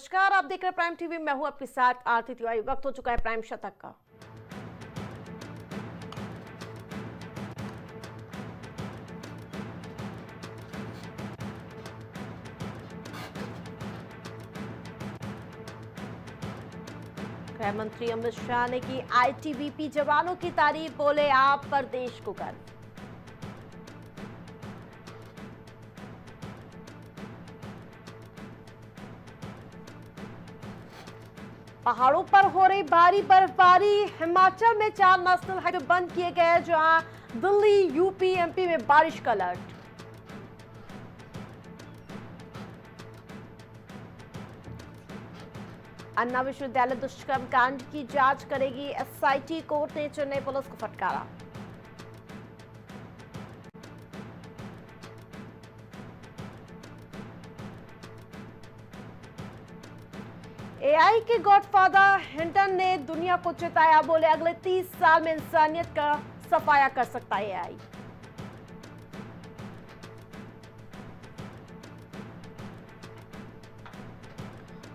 नमस्कार, आप देख रहे हैं प्राइम टीवी। मैं हूं आपके साथ आरती तिवारी। वक्त हो चुका है प्राइम शतक का। गृह मंत्री अमित शाह ने की आईटीबीपी जवानों की तारीफ, बोले आप पर देश को गर्व। पहाड़ों पर हो रही भारी बर्फबारी, हिमाचल में 4 नेशनल हाईवे बंद किए गए, जहां दिल्ली, यूपी, एमपी में बारिश का अलर्ट। अन्ना विश्वविद्यालय दुष्कर्म कांड की जांच करेगी एसआईटी, कोर्ट ने चेन्नई पुलिस को फटकारा। एआई के गॉडफादर हिंटन ने दुनिया को चेताया, बोले अगले 30 साल में इंसानियत का सफाया कर सकता है एआई।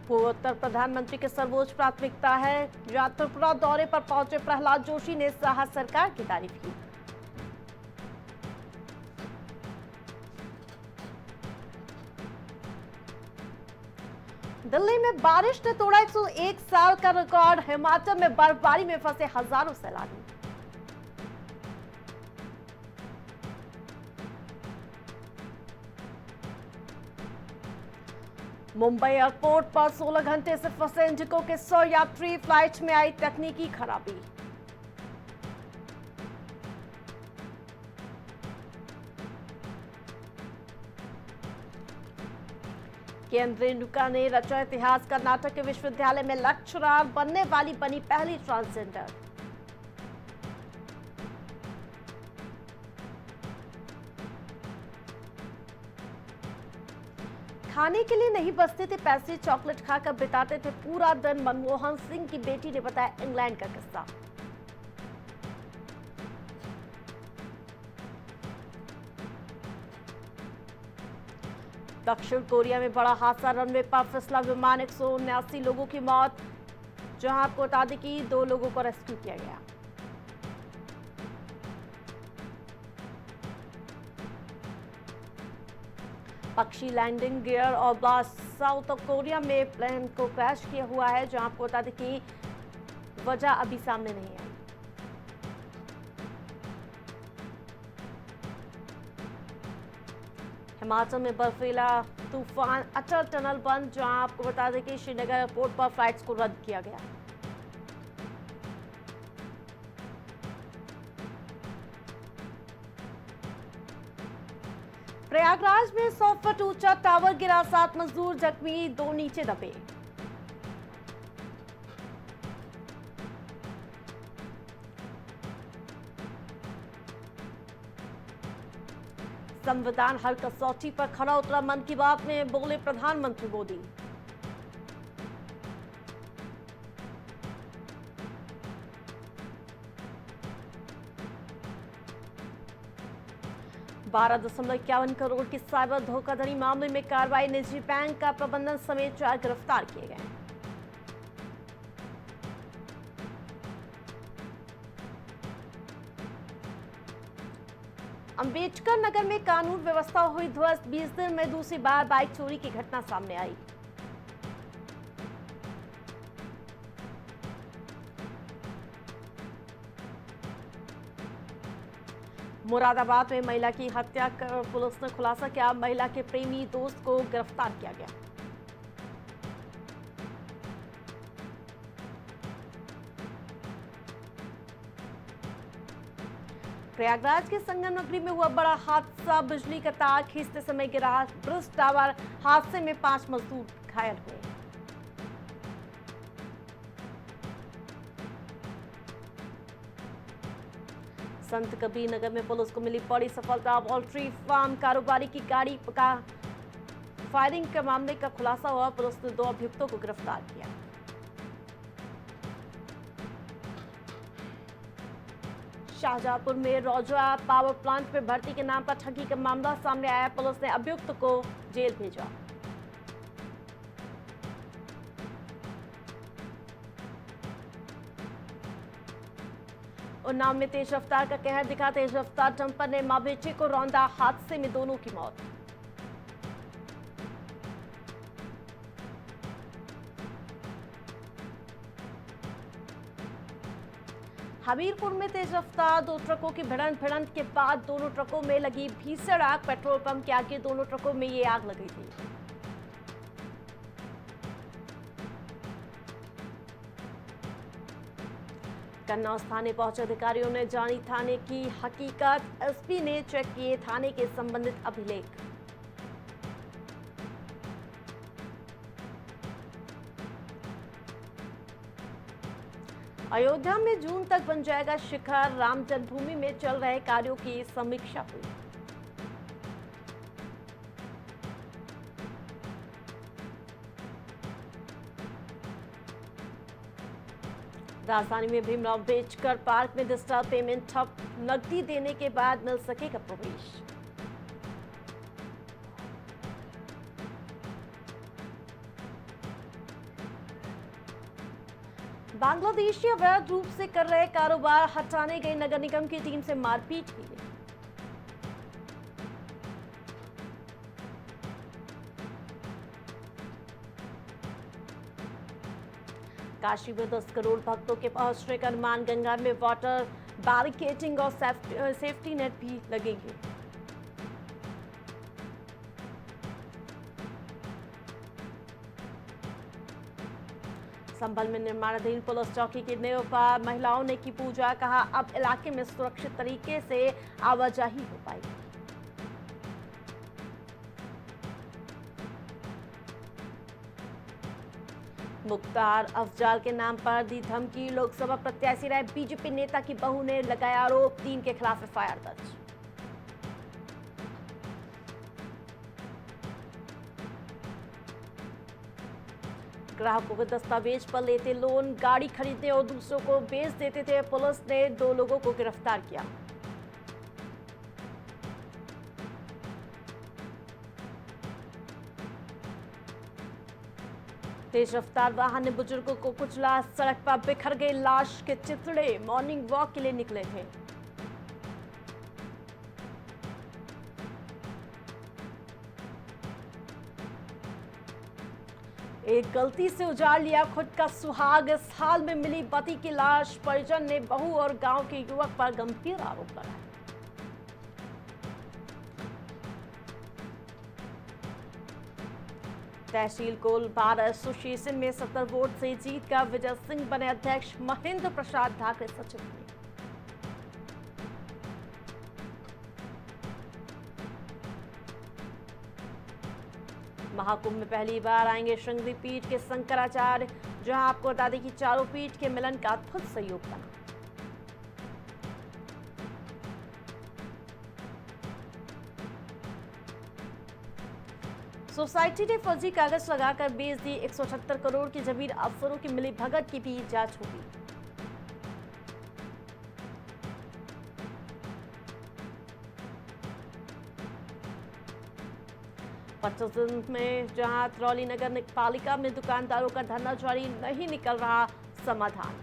पूर्वोत्तर प्रधानमंत्री की सर्वोच्च प्राथमिकता है, जहां त्रिपुरा दौरे पर पहुंचे प्रहलाद जोशी ने शाह सरकार की तारीफ की। दिल्ली में बारिश ने तोड़ा 101 साल का रिकॉर्ड, हिमाचल में बर्फबारी में फंसे हजारों सैलानी। मुंबई एयरपोर्ट पर 16 घंटे से फंसे इंडिगो के 100 यात्री, फ्लाइट में आई तकनीकी खराबी। केएन रेणुका ने रचा इतिहास, कर्नाटक के विश्वविद्यालय में लेक्चरर बनने वाली बनी पहली ट्रांसजेंडर। खाने के लिए नहीं बचते थे पैसे, चॉकलेट खाकर बिताते थे पूरा दिन, मनमोहन सिंह की बेटी ने बताया इंग्लैंड का किस्सा। दक्षिण कोरिया में बड़ा हादसा, रनवे पर फिसला विमान, 179 लोगों की मौत, जहां आपको बता दें कि 2 लोगों को रेस्क्यू किया गया। पक्षी लैंडिंग गियर और ब्लास्ट, साउथ कोरिया में प्लेन को क्रैश किया हुआ है, जहां आपको बता दें कि वजह अभी सामने नहीं आई। हिमाचल में बर्फीला तूफान, अटल टनल बंद, जहां आपको बता दें कि श्रीनगर एयरपोर्ट पर फ्लाइट्स को रद्द किया गया। प्रयागराज में 100 फुट ऊंचा टावर गिरा, 7 मजदूर जख्मी, 2 नीचे दबे। संविधान हर कसौटी पर खरा उतरा, मन की बात में बोले प्रधानमंत्री मोदी। $12.51 करोड़ की साइबर धोखाधड़ी मामले में कार्रवाई, निजी बैंक का प्रबंधन समेत 4 गिरफ्तार किए गए। अंबेडकर नगर में कानून व्यवस्था हुई ध्वस्त, 20 दिन में दूसरी बार बाइक चोरी की घटना सामने आई। मुरादाबाद में महिला की हत्या कर पुलिस ने खुलासा किया, महिला के प्रेमी दोस्त को गिरफ्तार किया गया। प्रयागराज के संगम नगरी में हुआ बड़ा हादसा, बिजली का तार खींचते समय गिरा ब्रिज टावर, हादसे में 5 मजदूर घायल हुए। संत कबीर नगर में पुलिस को मिली बड़ी सफलता, पोल्ट्री फार्म कारोबारी की गाड़ी का फायरिंग के मामले का खुलासा हुआ, पुलिस ने 2 अभियुक्तों को गिरफ्तार किया। शाहजहांपुर में रौजा पावर प्लांट में भर्ती के नाम पर ठगी का मामला सामने आया, पुलिस ने अभियुक्त को जेल भेजा। उन्नाव में तेज रफ्तार का कहर दिखा। तेज रफ्तार डंपर ने माँ बेटे को रौंदा, हादसे में दोनों की मौत। हमीरपुर में तेज रफ्तार दो ट्रकों की भिड़ंत के बाद दोनों ट्रकों में लगी भीषण आग। पेट्रोल पंप के आगे दोनों ट्रकों में ये आग लगी थी। कन्नौज थाने पहुंचे अधिकारियों ने जानी थाने की हकीकत। एसपी ने चेक किए थाने के संबंधित अभिलेख। अयोध्या में जून तक बन जाएगा शिखर। राम जन्मभूमि में चल रहे कार्यों की समीक्षा हुई। राजधानी में भीमराव अंबेडकर पार्क में डिजिटल पेमेंट ठप। नकदी देने के बाद मिल सकेगा प्रवेश। बांग्लादेशी अवैध रूप से कर रहे कारोबार हटाने गई नगर निगम की टीम से मारपीट की गई। काशी में 10 करोड़ भक्तों के पहुंचने का अनुमान। गंगा में वाटर बैरिकेडिंग और सेफ्टी नेट भी लगेंगे। संभल में निर्माणाधीन पुलिस चौकी की नींव पर महिलाओं ने की पूजा। कहा अब इलाके में सुरक्षित तरीके से आवाजाही हो पाएगी। मुख्तार अफजाल के नाम पर दी धमकी। लोकसभा प्रत्याशी रहे बीजेपी नेता की बहू ने लगाया आरोप। 3 के खिलाफ एफआईआर दर्ज। ग्राहकों को दस्तावेज पर लेते लोन, गाड़ी खरीदने और दूसरों को बेच देते थे। पुलिस ने 2 लोगों को गिरफ्तार किया। तेज रफ्तार वाहन ने बुजुर्गों को कुचला। सड़क पर बिखर गए लाश के चिथड़े। मॉर्निंग वॉक के लिए निकले थे। एक गलती से उजाड़ लिया खुद का सुहाग। इस हाल में मिली पति की लाश। परिजन ने बहू और गांव के युवक पर गंभीर आरोप लगाए। तहसील कोल बार एसोसिएशन में 70 वोट से जीत का विजय सिंह बने अध्यक्ष। महेंद्र प्रसाद ठाकरे सचिव बने। महाकुंभ में पहली बार आएंगे श्रृंगेरी पीठ के शंकराचार्य। जहां आपको बता दें कि चारों पीठ के मिलन का अद्भुत सहयोग बना। सोसाइटी ने फर्जी कागज लगाकर बेच दी 178 करोड़ की जमीन। अफसरों की मिली भगत की भी जांच होगी। पच्चीस में जहां तरौली नगर पालिका में दुकानदारों का धरना जारी, नहीं निकल रहा समाधान।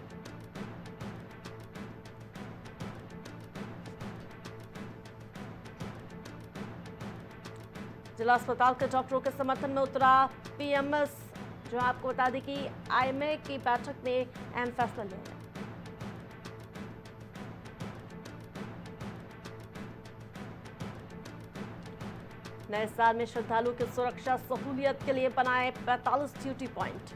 जिला अस्पताल के डॉक्टरों के समर्थन में उतरा पीएमएस। जो आपको बता दें कि आईएमए की बैठक में अहम फैसला लिया गया। नए साल में श्रद्धालुओं की सुरक्षा सहूलियत के लिए बनाए 45 ड्यूटी पॉइंट।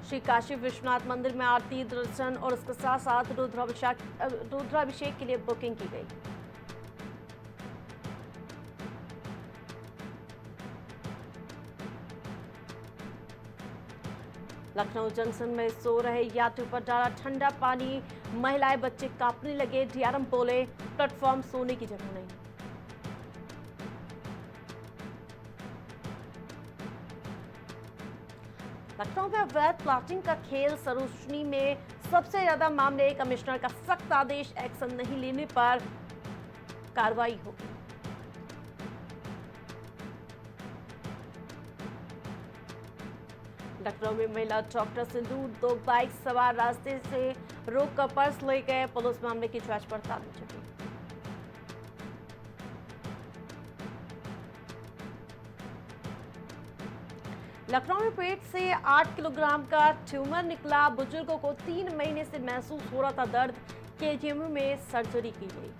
श्री काशी विश्वनाथ मंदिर में आरती दर्शन और इसके साथ साथ रुद्राभिषेक के लिए बुकिंग की गई। लखनऊ जंक्शन में सो रहे यात्रियों पर डाला ठंडा पानी। महिलाएं बच्चे कांपने लगे। डीआरएम बोले प्लेटफॉर्म सोने की जगह नहीं। लखनऊ में अवैध प्लाटिंग का खेल। सरोजनी में सबसे ज्यादा मामले। कमिश्नर का सख्त आदेश, एक्शन नहीं लेने पर कार्रवाई होगी। लखनऊ में महिला डॉक्टर से लूट, 2 बाइक सवार रास्ते से रोककर पर्स ले गए। पुलिस मामले की जांच पड़ताल में जुटी। लखनऊ में पेट से 8 किलोग्राम का ट्यूमर निकला। बुजुर्गों को 3 महीने से महसूस हो रहा था दर्द। केजीएमयू में सर्जरी की गई।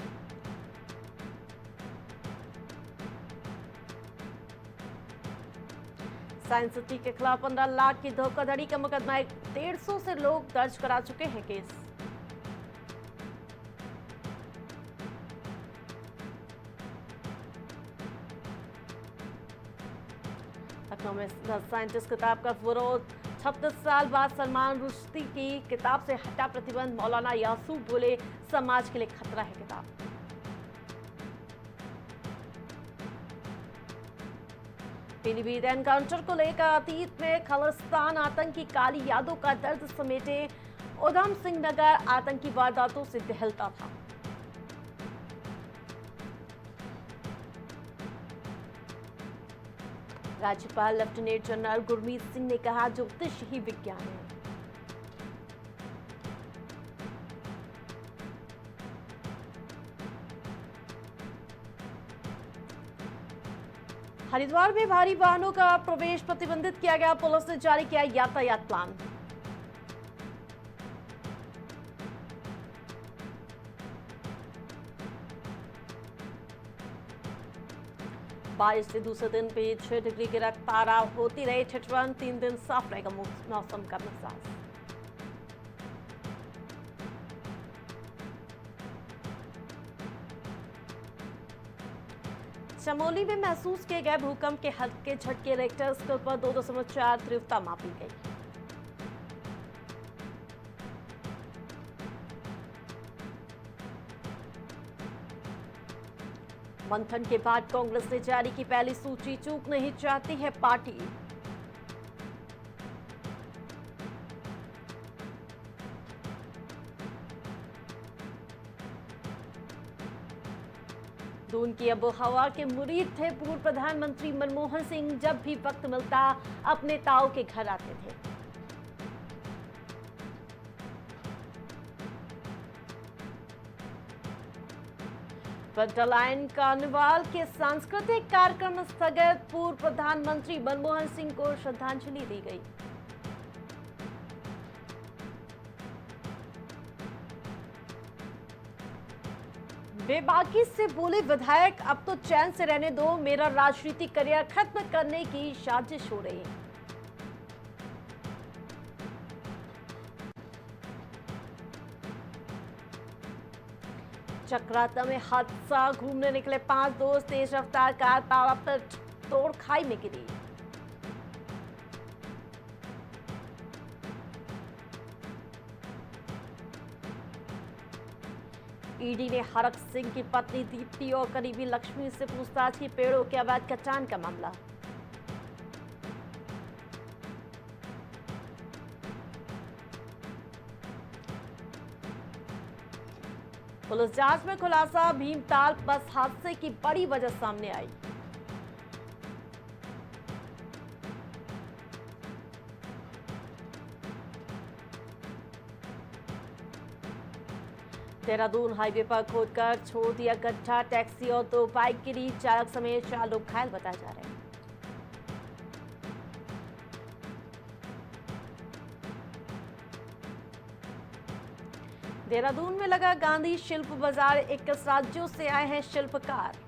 साइंस सिटी के खिलाफ 15 लाख की धोखाधड़ी का मुकदमा, 150 से लोग दर्ज करा चुके हैं केस। लखनऊ में द साइंटिस्ट किताब का विरोध, 36 साल बाद सलमान रुश्दी की किताब से हटा प्रतिबंध। मौलाना यासूब बोले, समाज के लिए खतरा है किताब। पीलीभीत एनकाउंटर को लेकर अतीत में खालिस्तान आतंकी काली यादों का दर्द समेटे। उधम सिंह नगर आतंकी वारदातों से दहलता था। राज्यपाल लेफ्टिनेंट जनरल गुरमीत सिंह ने कहा, ज्योतिष ही विज्ञान है। हरिद्वार में भारी वाहनों का प्रवेश प्रतिबंधित किया गया। पुलिस ने जारी किया यातायात प्लान। बारिश से दूसरे दिन भी 6 डिग्री की रफ्तार होती रही। छठवां 3 दिन साफ रहेगा मौसम का मिजाज। चमोली में महसूस किए गए भूकंप के हल्के झटके, रिक्टर स्केल पर 2.4 तीव्रता मापी गई। मंथन के बाद कांग्रेस ने जारी की पहली सूची, चूक नहीं चाहती है पार्टी। दून की आबो हवा के मुरीद थे पूर्व प्रधानमंत्री मनमोहन सिंह। जब भी वक्त मिलता अपने ताऊ के घर आते थे। फ्रंटलाइन कार्निवाल के सांस्कृतिक कार्यक्रम स्थगित। पूर्व प्रधानमंत्री मनमोहन सिंह को श्रद्धांजलि दी गई। बेबाकी से बोले विधायक, अब तो चैन से रहने दो, मेरा राजनीतिक करियर खत्म करने की साजिश हो रही है। चक्राता में हादसा, घूमने निकले 5 दोस्त, तेज रफ्तार कार तावा पर तोड़ खाई में गिरी। ईडी ने हरक सिंह की पत्नी दीप्ति और करीबी लक्ष्मी से पूछताछ की। पेड़ों के अवैध कटान का मामला। पुलिस जांच में खुलासा, भीमताल बस हादसे की बड़ी वजह सामने आई। देहरादून हाईवे पर खोदकर छोड़ दिया गड्ढा, टैक्सी और 2 बाइक गिरी। चालक समेत 4 लोग घायल बताए जा रहे हैं। देहरादून में लगा गांधी शिल्प बाजार, 21 राज्यों से आए हैं शिल्पकार।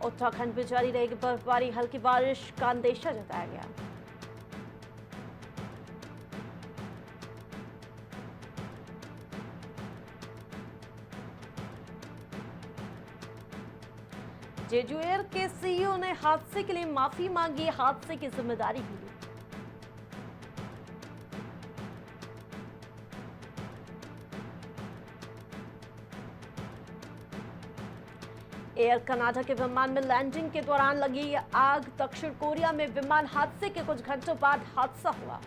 उत्तराखंड में जारी रहेगी बर्फबारी, हल्की बारिश का अंदेशा जताया गया। जेजू एयर के सीईओ ने हादसे के लिए माफी मांगी, हादसे की जिम्मेदारी भी ली। एयर कनाडा के विमान में लैंडिंग के दौरान लगी आग, दक्षिण कोरिया में विमान हादसे के कुछ घंटों बाद हादसा हुआ।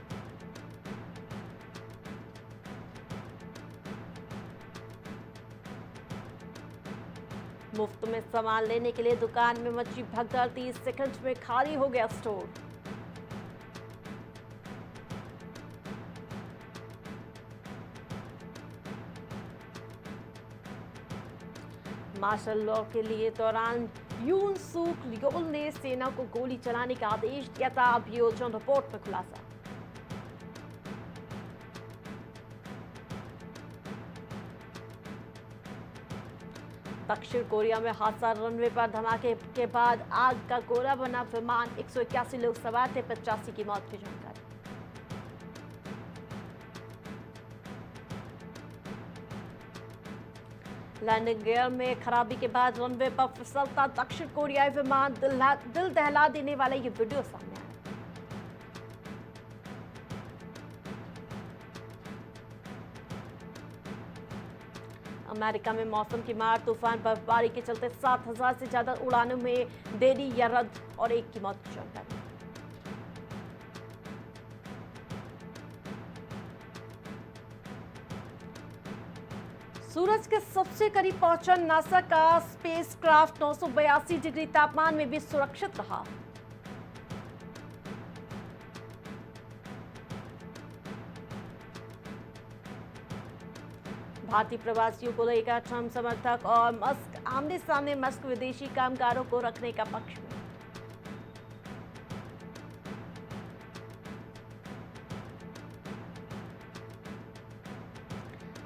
मुफ्त में सामान लेने के लिए दुकान में मची भगदड़, 30 सेकंड में खाली हो गया स्टोर। मार्शल लॉ के लिए दौरान यून सूक लियोल ने सेना को गोली चलाने का आदेश दिया था। अभियोजन रिपोर्ट में खुलासा। दक्षिण कोरिया में हादसा, रनवे पर धमाके के बाद आग का गोला बना विमान, 181 लोग सवार थे, 85 की मौत की जानकारी। लैंडिंग गियर में खराबी के बाद रनवे पर फिसलता दक्षिण कोरियाई विमान, दिल दहला देने वाला ये वीडियो सामने आया। अमेरिका में मौसम की मार, तूफान, बर्फबारी के चलते 7,000 से ज्यादा उड़ानों में देरी या रद्द और 1 की मौत की जानकारी। सूरज के सबसे करीब पहुंचा नासा का स्पेसक्राफ्ट 982 डिग्री तापमान में भी सुरक्षित रहा। भारतीय प्रवासियों को लेकर ट्रंप समर्थक और मस्क आमने सामने, मस्क विदेशी कामगारों को रखने का पक्ष में।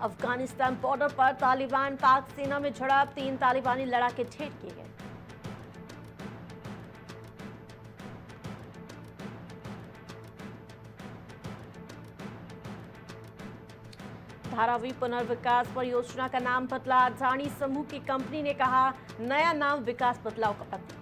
अफगानिस्तान बॉर्डर पर तालिबान पाक सेना में झड़प, 3 तालिबानी लड़ाके ढेर किए गए। धारावी पुनर्विकास परियोजना का नाम बदला, अडानी समूह की कंपनी ने कहा नया नाम विकास बदलाव का प्रतीक।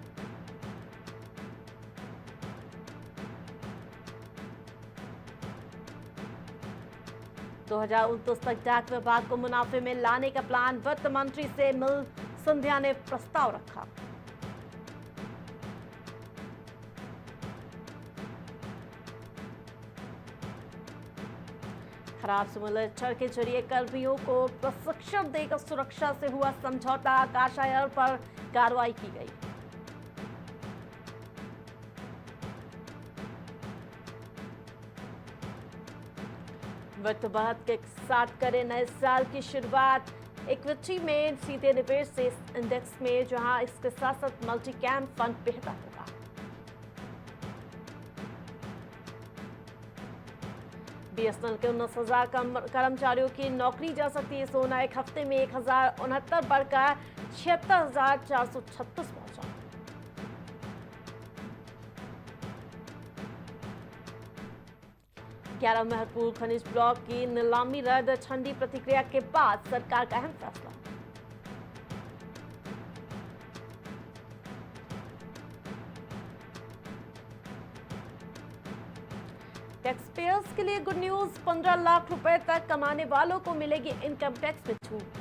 दो 2029 तक डाक विभाग को मुनाफे में लाने का प्लान, वित्त मंत्री से मिल संध्या ने प्रस्ताव रखा। खराब सिमुलेटर के जरिए कर्मियों को प्रशिक्षण देकर सुरक्षा से हुआ समझौता, आकाश एयर पर कार्रवाई की गई। वित्त बढ़त के साथ करें नए साल की शुरुआत, इक्विटी में सीधे निवेश से इंडेक्स में, जहां इसके साथ साथ मल्टी कैप फंड बेहतर होगा। बीएसएनएल के 19,000 कर्मचारियों की नौकरी जा सकती है। सोना एक हफ्ते में 1,069 बढ़कर 76,436 पहुंचा। ग्यारह महत्वपूर्ण खनिज ब्लॉक की नीलामी रद्द, ठंडी प्रतिक्रिया के बाद सरकार का अहम फैसला। टैक्स पेयर्स के लिए गुड न्यूज, 15 लाख रुपए तक कमाने वालों को मिलेगी इनकम टैक्स में छूट।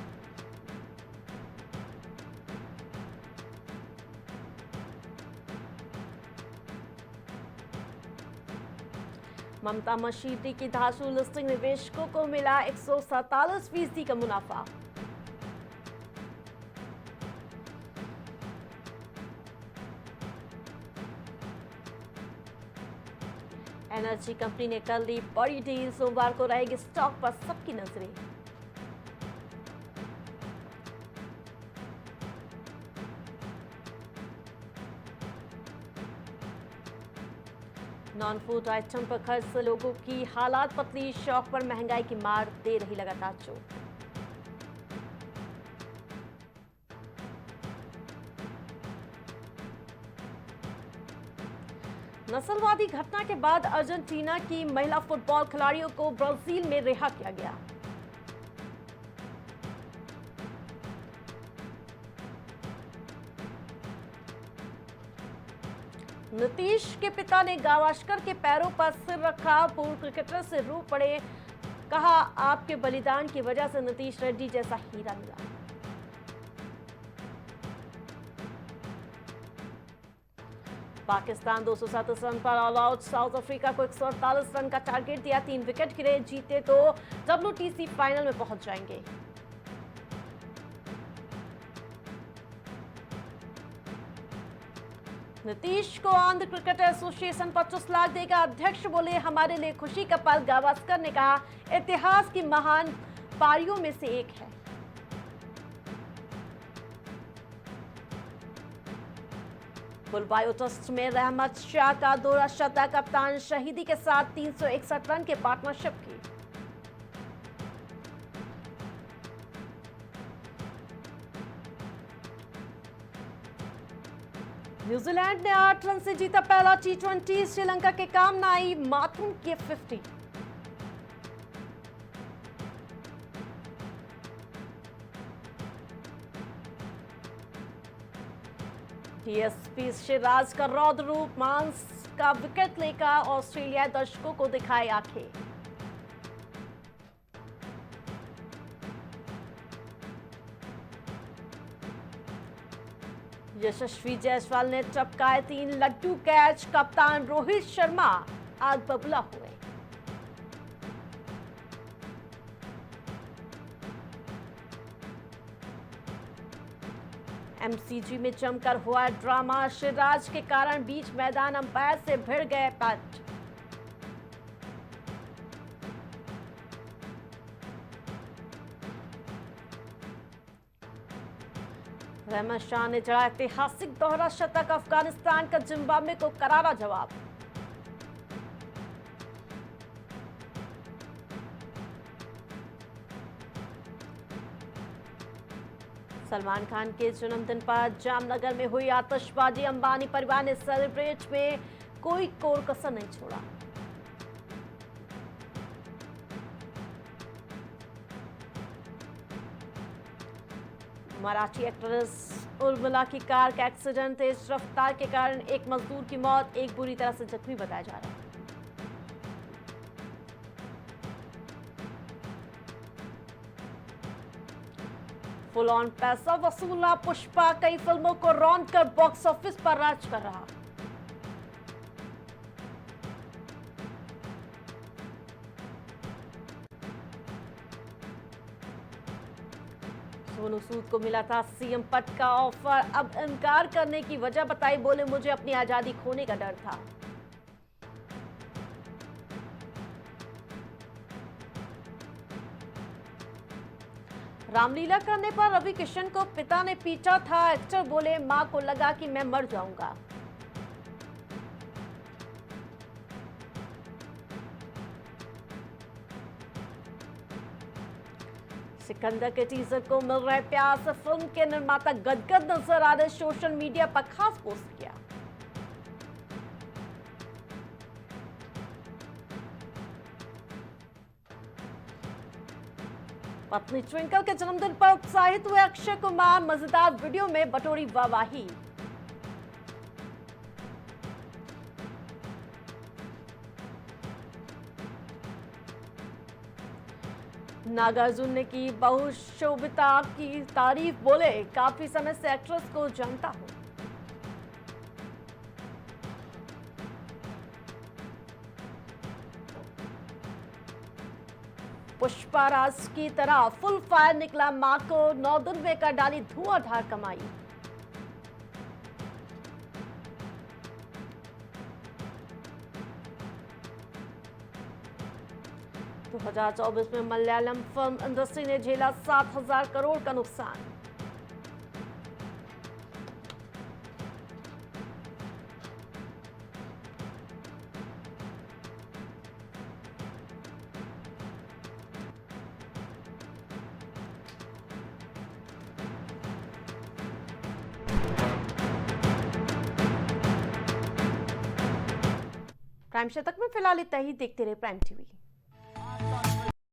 ममता मशीदी की धांसू लिस्टिंग, निवेशकों को मिला 147% का मुनाफा। एनर्जी कंपनी ने कर ली बड़ी डील, सोमवार को रहेगी स्टॉक पर सबकी नजरें। नॉन फूड आइटम पर खर्च से लोगों की हालात पतली, शौक पर महंगाई की मार दे रही लगातार चोट। नस्लवादी घटना के बाद अर्जेंटीना की महिला फुटबॉल खिलाड़ियों को ब्राजील में रिहा किया गया। नीतीश के पिता ने गावस्कर के पैरों पर सिर रखा, पूर्व क्रिकेटर से रो पड़े, कहा आपके बलिदान की वजह से नीतीश रेड्डी जैसा हीरा मिला। पाकिस्तान 237 रन पर ऑल आउट, साउथ अफ्रीका को 148 रन का टारगेट दिया, 3 विकेट गिरे, जीते तो WTC फाइनल में पहुंच जाएंगे। नीतीश को आंध्र क्रिकेट एसोसिएशन 25 लाख देगा। अध्यक्ष बोले हमारे लिए खुशी का पल। गावस्कर ने कहा इतिहास की महान पारियों में से एक है। बुलवायो टेस्ट में रहमत शाह का दोहरा शतक। कप्तान शहीदी के साथ 361 रन के पार्टनरशिप की। न्यूजीलैंड ने 8 रन से जीता पहला T20। श्रीलंका के काम न आई माथुन के 50। डीएसपी सिराज का रौद्र रूप। मांस का विकेट लेकर ऑस्ट्रेलियाई दर्शकों को दिखाए आंखें। यशस्वी जायसवाल ने टपकाए 3 लड्डू कैच। कप्तान रोहित शर्मा आग बबूला हुए। एमसीजी में जमकर हुआ ड्रामा। सिराज के कारण बीच मैदान अंपायर से भिड़ गए पंच। रहमत शाह ने चढ़ा ऐतिहासिक दोहरा शतक। अफगानिस्तान का जिम्बाब्वे को करारा जवाब। सलमान खान के जन्मदिन पर जामनगर में हुई आतिशबाजी। अंबानी परिवार ने सेलिब्रेट में कोई कोर कसर नहीं छोड़ा। मराठी एक्ट्रेस उर्मिला की कार का एक्सीडेंट। तेज रफ्तार के कारण एक मजदूर की मौत, एक बुरी तरह से जख्मी बताया जा रहा है। फुल ऑन पैसा वसूला पुष्पा। कई फिल्मों को रौंद कर बॉक्स ऑफिस पर राज कर रहा। सोनू सूद को मिला था सीएम पद का ऑफर। अब इनकार करने की वजह बताई। बोले मुझे अपनी आजादी खोने का डर था। रामलीला करने पर रवि किशन को पिता ने पीटा था। एक्टर बोले मां को लगा कि मैं मर जाऊंगा। सिकंदर के टीजर को मिल रहे प्यार से फिल्म के निर्माता गदगद नजर आ रहे। सोशल मीडिया पर खास पोस्ट किया। पत्नी ट्विंकल के जन्मदिन पर उत्साहित हुए अक्षय कुमार। मजेदार वीडियो में बटोरी वाहवाही। नागार्जुन ने की बहुशोभिता की तारीफ। बोले काफी समय से एक्ट्रेस को जानता हूं। पुष्पा राज की तरह फुल फायर निकला। मां को 9 दिन में कर डाली धुआंधार कमाई। 2024 में मलयालम फिल्म इंडस्ट्री ने झेला 7,000 करोड़ का नुकसान। प्राइम शतक में फिलहाल इतना ही। देखते रहे प्राइम टीवी।